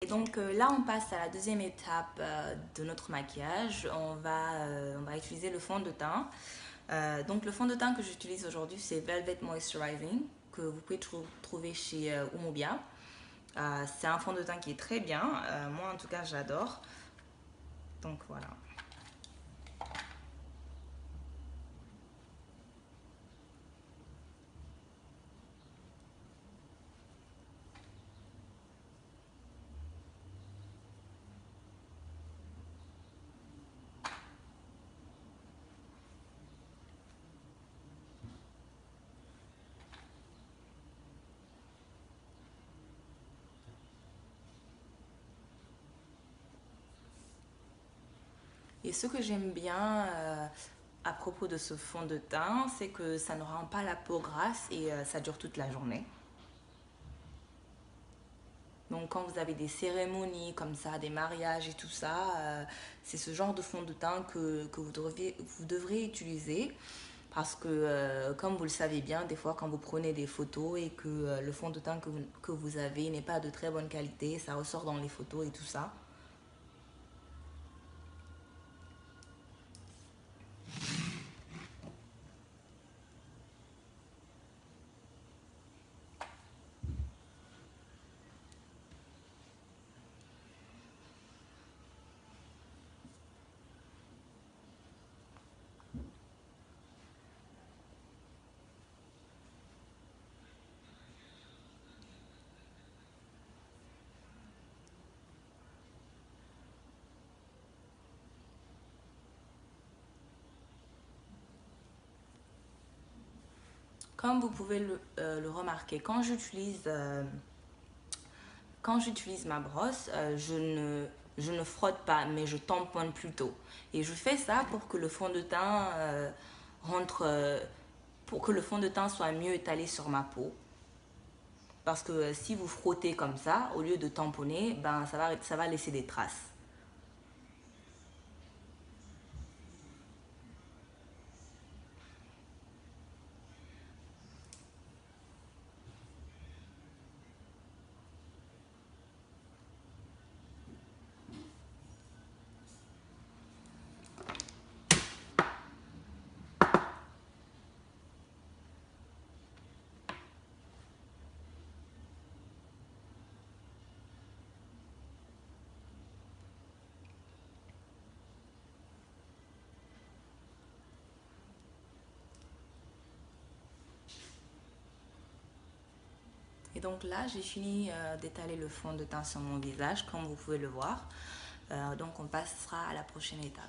Donc là, on passe à la deuxième étape de notre maquillage. On va utiliser le fond de teint. Donc le fond de teint que j'utilise aujourd'hui, c'est Velvet Moisturizing, que vous pouvez trouver chez Umobia. C'est un fond de teint qui est très bien. Moi, en tout cas, j'adore. Donc voilà. Et ce que j'aime bien à propos de ce fond de teint, c'est que ça ne rend pas la peau grasse et ça dure toute la journée. Donc quand vous avez des cérémonies comme ça, des mariages et tout ça, c'est ce genre de fond de teint que vous devrez utiliser. Parce que, comme vous le savez bien, des fois quand vous prenez des photos et que le fond de teint que vous avez n'est pas de très bonne qualité, ça ressort dans les photos et tout ça. Comme vous pouvez le remarquer, quand j'utilise ma brosse, je ne frotte pas, mais je tamponne plutôt. Et je fais ça pour que le fond de teint rentre, pour que le fond de teint soit mieux étalé sur ma peau. Parce que si vous frottez comme ça, au lieu de tamponner, ben ça va laisser des traces. Et donc là, j'ai fini d'étaler le fond de teint sur mon visage, comme vous pouvez le voir. Donc on passera à la prochaine étape.